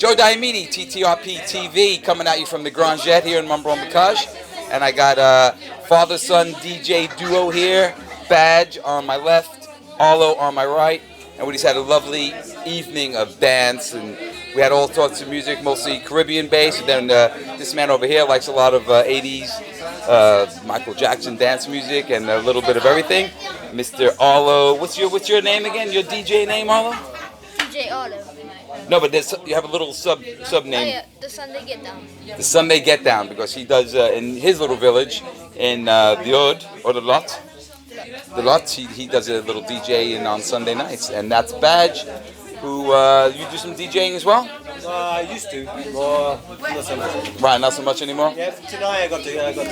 Show Diomede, TTRP TV, coming at you from the Grand Jet here in Mumble Bacage. And I got father-son DJ duo here, Badge on my left, Arlo on my right. And we just had a lovely evening of dance, and we had all sorts of music, mostly Caribbean based. And then this man over here likes a lot of 80s Michael Jackson dance music and a little bit of everything. Mr. Arlo, what's your name again? Your DJ name, Arlo? DJ Arlo. No, but you have a little sub name. Oh yeah, the Sunday Get Down. The Sunday Get Down, because he does in his little village in the Ode or the Lot. The Lot, he does a little DJing on Sunday nights, and that's Badge, who you do some DJing as well. I used to, more not so much. Right, not so much anymore. Yeah, tonight I got a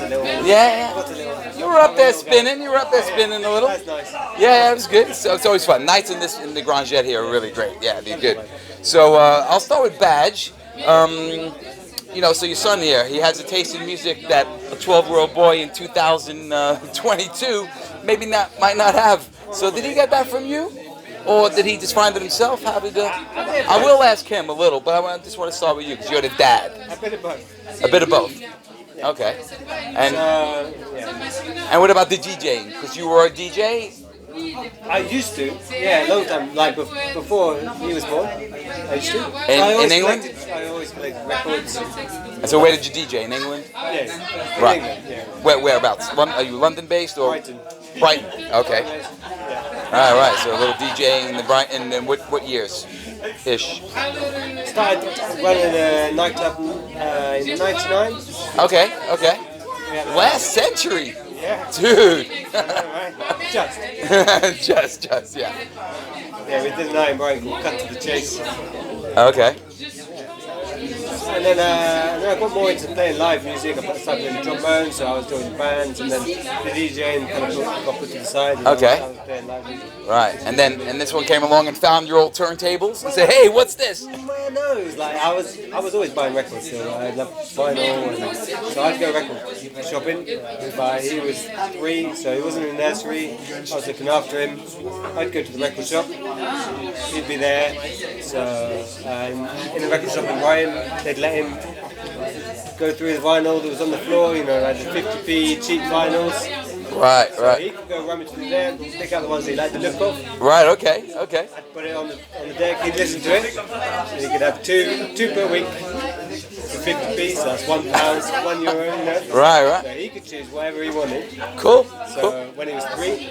little. Yeah, I got a little. you were up there spinning. You were up there spinning a little. That's nice. Yeah, it was good. It's always fun. Nights in the Grand Jet here are really great. Yeah, they're good. So I'll start with Badge. You know, so your son here, he has a taste in music that a 12-year-old boy in 2022 might not have. So did he get that from you? Or did he just find it himself? How did I will ask him a little, but I just want to start with you because you're the dad. A bit of both. A bit of both. Okay. And and what about the DJing? Because you were a DJ? I used to, yeah, a long time, like before he was born. I used to. In England? I always played records. And so where did you DJ? In England? Yeah. Right. England, yeah. Whereabouts? Are you London-based or? Brighton. Brighton. Okay. All right. So a little DJing in the Brighton. And what years? Ish. Started running a nightclub in '99. Okay. Yeah. Last century. Yeah. Dude. Just. Yeah. Yeah, we did a night in Brighton. Cut to the chase. Okay. And then I got more into playing live music. I started playing the trombone, so I was joining bands, and then the DJing kind of got put to the side. Okay. I was playing live music. Right. And this one came along and found your old turntables and said, "Hey, what's this?" Well, no, it was like I was always buying records. So I loved vinyl, and so I'd go record shopping. But he was 3, so he wasn't in the nursery. I was looking after him. I'd go to the record shop. He'd be there. So in the record shop in Brighton, they'd let him go through the vinyl that was on the floor. You know, like the 50p cheap vinyls. Right. So he could go rummage through there and pick out the ones he liked the look of. Right. Okay. I'd put it on the deck. He'd listen to it. So he could have two per week. For 50p, so that's £1, €1, you know. Right. So he could choose whatever he wanted. Cool. So when he was 3,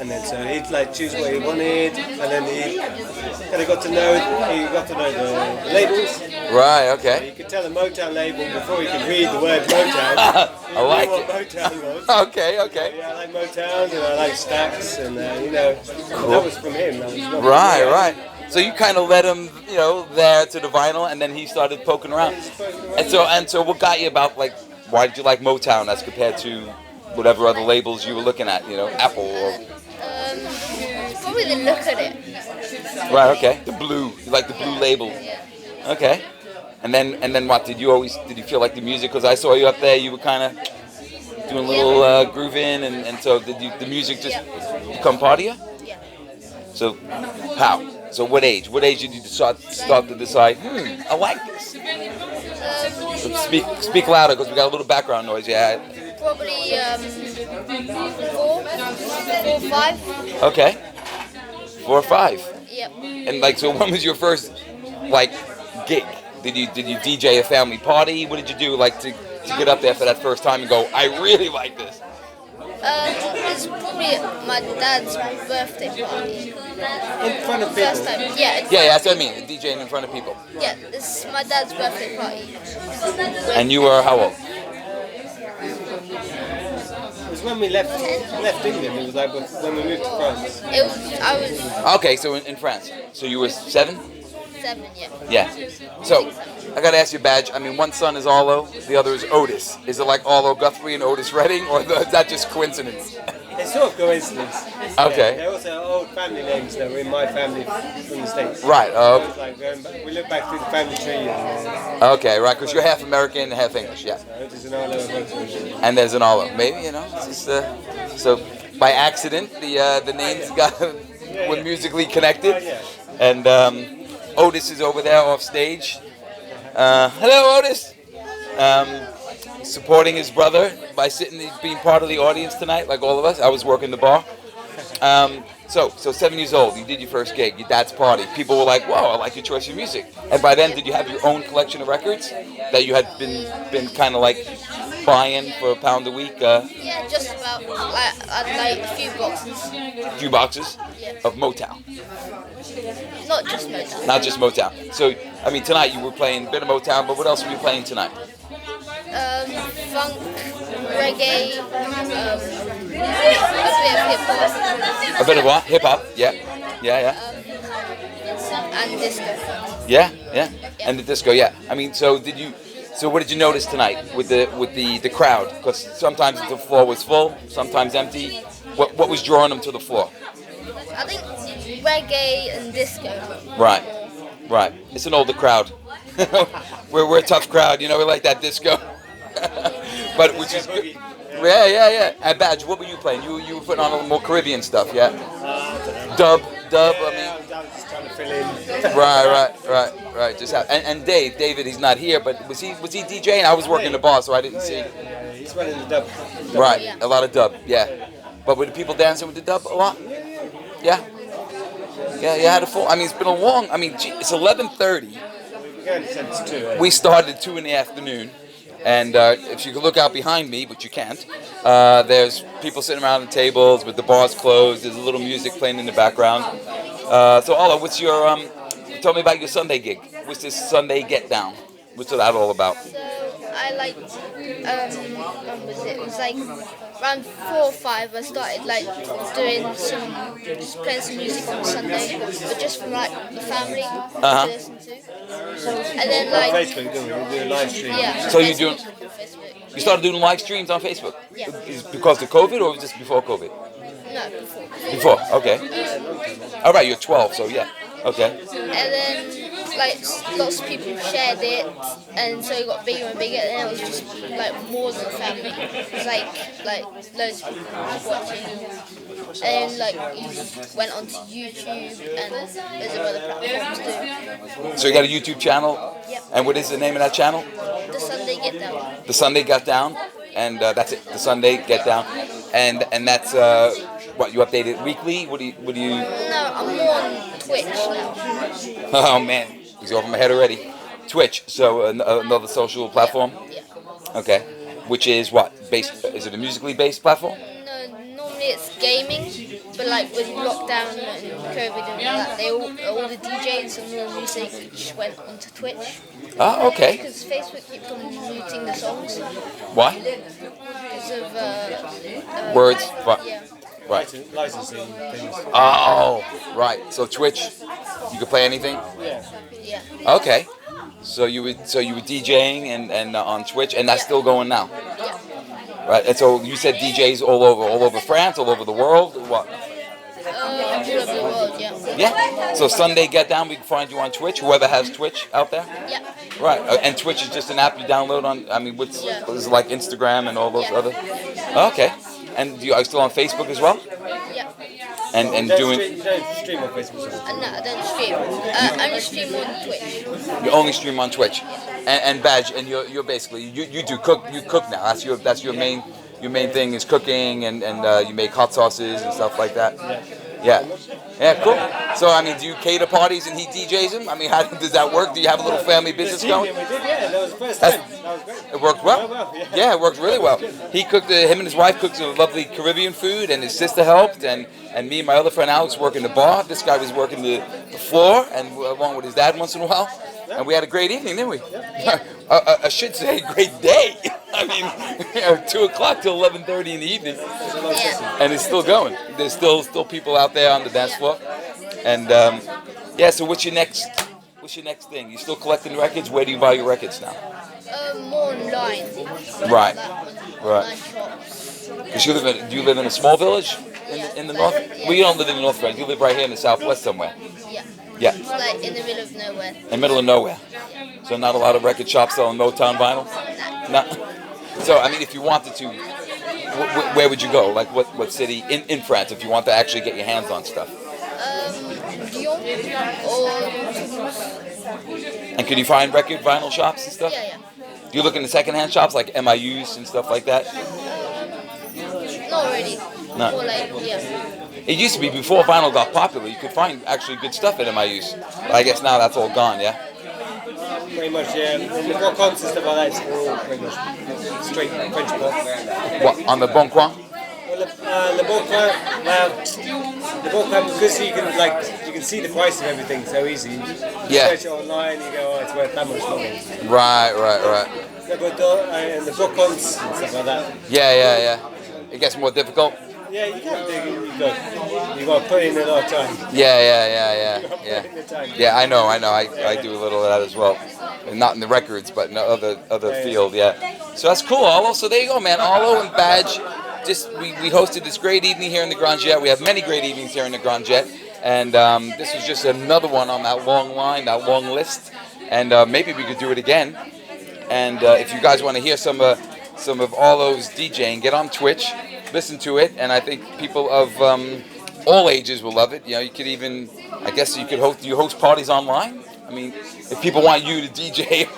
and then so he'd like choose what he wanted, and then he kind of got to know the labels. Right. So Okay. he could tell the Motown label before he could read the word Motown. I like what it. Motown was. Okay. Yeah, I like Motown and I like Stax, and you know, and that was from him. That was not from me. Right. So you kind of led him, you know, there to the vinyl, and then he started poking around. And so, what got you about, like, why did you like Motown as compared to whatever other labels you were looking at, you know, Apple or? Probably the look at it. Right. Okay. The blue. You like the blue label. Yeah. Okay. And then what? Did you feel like the music? Because I saw you up there, you were kind of doing a little grooving, and so did the music just become part of you? Yeah. So how? So what age? What age did you start to decide? I like this. So speak louder because we got a little background noise. Yeah. Probably 4, 5. Okay. 4 or 5. Yep. And like, so when was your first like gig? Did you DJ a family party? What did you do like to get up there for that first time and go, I really like this? It's probably my dad's birthday party. In front of people. First time. Yeah. Yeah, that's what I mean. DJing in front of people. Yeah. This is my dad's birthday party. And you were how old? It was when we left England. It was like when we moved to France. I was Okay, so in France. So you were 7? 7. Yeah. Yeah. So I gotta ask you, Badge. I mean, one son is Arlo, the other is Otis. Is it like Arlo Guthrie and Otis Redding, or is that just coincidence? It's sort of coincidence. Okay. Yeah, they're also old family names that were in my family from the States. Right. So it's like going back, we look back through the family tree and Okay. Right. Because you're half American and half English. Yeah. Otis and Arlo are both. And there's an Arlo. Maybe it's just so by accident the names were musically connected. Yeah. And Otis is over there off stage. Hello, Otis. Supporting his brother by being part of the audience tonight, like all of us. I was working the bar. So 7 years old, you did your first gig, your dad's party. People were like, "Whoa, I like your choice of music." And by then, did you have your own collection of records that you had been kind of like buying for £1 a week? Yeah, just about. Like a few boxes. Few boxes Yeah. of Motown, Not just Motown. not just Motown. So, I mean, tonight you were playing a bit of Motown, but what else were you playing tonight? Funk, reggae, a bit of hip hop. A bit of what? Hip hop. Yeah. And disco. Yeah. And the disco. Yeah. I mean, so did you? So what did you notice tonight with the crowd? Because sometimes the floor was full, sometimes empty. What was drawing them to the floor? I think reggae and disco. Right. It's an older crowd. we're a tough crowd, you know. We like that disco. But which is good. Yeah. And Badge, what were you playing? You were putting on a little more Caribbean stuff, yeah? Dub. I mean. I was just trying to fill in. Right. Just and David, he's not here, but was he DJing? I was working the bar, so I didn't see. Yeah, he's running the dub. Right, Yeah. a lot of dub, yeah. But were the people dancing with the dub a lot? Yeah. You had a full. I mean, it's been a long. I mean, it's 11:30. We're going to 72. We started at 2 in the afternoon, and if you could look out behind me, but you can't, there's people sitting around the tables with the bars closed. There's a little music playing in the background. So, Arlo, what's your? Tell me about your Sunday gig. What's this Sunday get down? What's that all about? So I liked, when was it? It was like around 4 or 5. I started like just playing some music on Sunday, but just from like the family to listen to. And then On like Facebook, don't we? We're doing live stream. yeah. So you're doing- Facebook on Facebook. You started doing live streams on Facebook. Yeah. Is it because of COVID or was this before COVID? No, before. Before. Okay. All right. You're 12, so yeah. Okay. And then like lots of people shared it, and so it got bigger and bigger, and it was just like more than a family. It was like loads of people watching, and like you went onto YouTube and there's other platforms too. So you got a YouTube channel. Yep. And what is the name of that channel? The Sunday Get Down. The Sunday Get Down, and that's it. The Sunday Get Down, and that's what you update it weekly. What do you? No, I'm more on Twitch now. Oh man, he's over my head already. Twitch, so another social platform. Yeah. Okay, which is what based? Is it a musically based platform? No, normally it's gaming, but like with lockdown and COVID and all that, all the DJs and all the music just went onto Twitch. Oh, okay. Because Facebook keeps on muting the songs Why? because of Words. What? Yeah. Right. Licensing things. Oh, right. So Twitch, you could play anything. Yeah. Okay. So you were DJing and on Twitch, and that's still going now. Yeah. Right. And so you said DJs all over France, all over the world. What? All over the world, yeah. Yeah. So Sunday Get Down, we can find you on Twitch. Whoever has Twitch out there. Yeah. Right. And Twitch is just an app you download on. I mean, what is it like Instagram and all those Yeah. other? Okay. And are you still on Facebook as well? Yeah. And You don't doing. stream on Facebook. So. No, I don't stream. I only stream on Twitch. You only stream on Twitch. And Badge, and you're basically you do cook. You cook now. That's your main thing is cooking, and you make hot sauces and stuff like that. Yeah, cool. So I mean, do you cater parties and he DJs them? I mean, how does that work? Do you have a little family business going? We did, yeah. That was the first time. That was great. It worked well. Yeah. It worked really well. He cooked. Him and his wife cooked some lovely Caribbean food, and his sister helped, and me and my other friend Alex working the bar. This guy was working the floor, and along with his dad once in a while. And we had a great evening, didn't we? I should say a great day. I mean, 2 o'clock till 11:30 in the evening, Yeah. and it's still going. There's still people out there on the dance floor, and So what's your next thing? You still collecting records? Where do you buy your records now? More online. Right. Right. Online shops. Because do you live in a small village in the north? Well, you don't live in the north, France. You live right here in the southwest somewhere. Yeah. Yeah, It's like in the middle of nowhere. in the middle of nowhere. So not a lot of record shops selling Motown vinyl. No. So I mean, if you wanted to, where would you go? Like what city in France if you want to actually get your hands on stuff? Diomede or Toulouse. And can you find record vinyl shops and stuff? Yeah. Do you look in the secondhand shops like MIUs and stuff like that? Not really. No. Or like, yeah. It used to be before vinyl got popular. You could find actually good stuff at MIUs. But I guess now that's all gone. Yeah. Pretty much, yeah. And the rock cons and stuff like that, it's all pretty much straight French pop. What on the Bon Coin? Well, the Bon Coin, because you can see the price of everything so easy. You Yeah. search it online, you go, oh, it's worth that much money. Right. Yeah, but and the book cons and stuff like that. Yeah. It gets more difficult. Yeah, you can't do it. You got to put in a lot of time. Yeah. Put in the time. Yeah, I know. I do a little of that as well. And not in the records, but in the other field, yeah. So that's cool, Arlo. So there you go, man. Arlo and Badge. We hosted this great evening here in the Grand Jet. We have many great evenings here in the Grand Jet. And this was just another one on that long line, that long list. And maybe we could do it again. And if you guys want to hear some of Arlo's DJing, get on Twitch. Listen to it, and I think people of all ages will love it. You know, you could even, I guess you could host. Do you host parties online? I mean, if people want you to DJ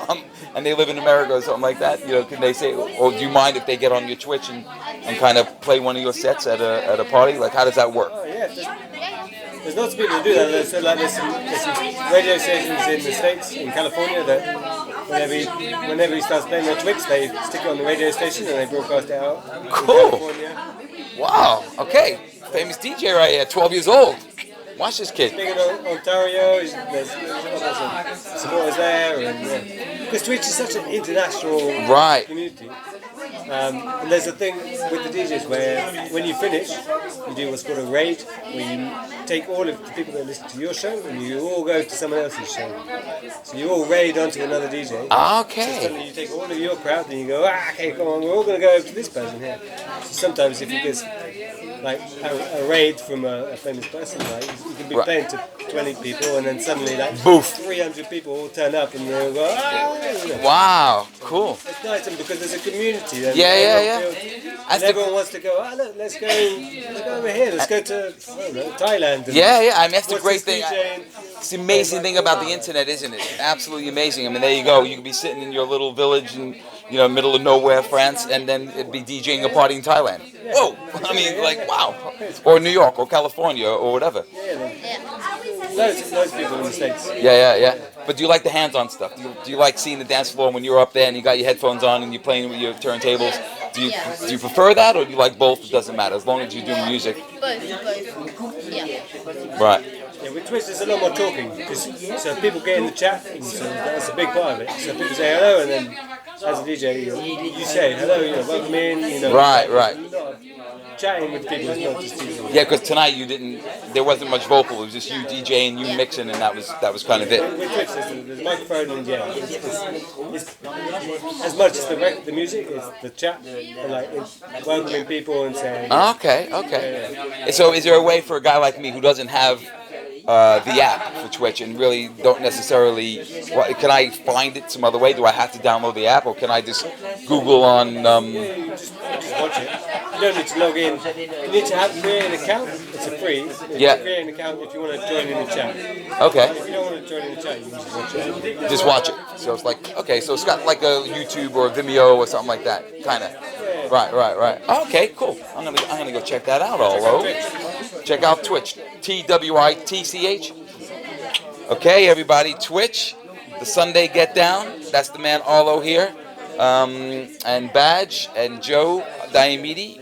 and they live in America or something like that, you know, can they say, or do you mind if they get on your Twitch and kind of play one of your sets at a party? Like, how does that work? Oh, yeah. There's lots of people who do that. There's some radio stations in the States, in California, that whenever he starts playing on Twitch, they stick it on the radio station and they broadcast it out. Cool. In California. Wow. Okay. Famous DJ right here, 12 years old. Watch this kid. Big in Ontario, there's some supporters there, and because Twitch is such an international community. And there's a thing with the DJs where when you finish, you do what's called a raid, where you take all of the people that listen to your show and you all go to someone else's show. So you all raid onto another DJ. Okay. So suddenly you take all of your crowd and you go, okay, come on, we're all going to go over to this person here. So sometimes if you get like a raid from a famous person, like you can be playing to 20 people and then suddenly like 300 people all turn up and they'll go, Wow, cool. It's nice because there's a community. And and everyone wants to go, look, let's go over here, let's go to Thailand. And I mean, that's the great thing. It's the amazing thing about the internet, isn't it? Absolutely amazing. I mean, there you go. You can be sitting in your little village in, middle of nowhere, France, and then it'd be DJing a party in Thailand. Whoa! I mean, like, wow. Or New York, or California, or whatever. Loads people in the States. Yeah. But do you like the hands-on stuff? Do you like seeing the dance floor when you're up there and you got your headphones on and you're playing with your turntables? Do you prefer that, or do you like both? It doesn't matter as long as you're doing music. Both. Yeah. Right. Yeah, with Twitch there's a lot more talking, so people get in the chat, and so that's a big part of it. So people say hello, and then as a DJ, you say hello, welcome in, Right. Chatting with people is not just DJ. Yeah, because tonight there wasn't much vocal. It was just you DJing, you mixing, and that was kind of it. With Twitch, there's a microphone, and it's as much as the music, it's the chat, and like it's welcoming people and saying. Okay. So, is there a way for a guy like me who doesn't have the app for Twitch and really don't necessarily, can I find it some other way? Do I have to download the app, or can I just Google on? You just watch it. You don't need to log in. You need to create an account. It's a free. Create an account if you want to join in the chat. Okay. If you don't want to join in the chat, you can just watch it. Just watch it. So it's like, okay, so it's got like a YouTube or a Vimeo or something like that, kind of. Right. Okay, cool. I'm gonna go check that out, Arlo. Check out Twitch. TWITCH. Okay, everybody, Twitch. The Sunday Get Down. That's the man Arlo here. And Badge and Joe Diomede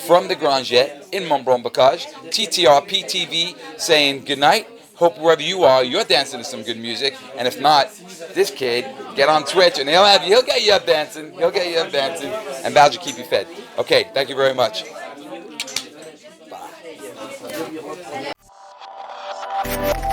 from the Grand Jet in Montbron-Bocage. TTRP TV saying good night. Hope wherever you are, you're dancing to some good music. And if not, this kid, get on Twitch and he'll get you up dancing. And Badge will keep you fed. Okay, thank you very much. Bye.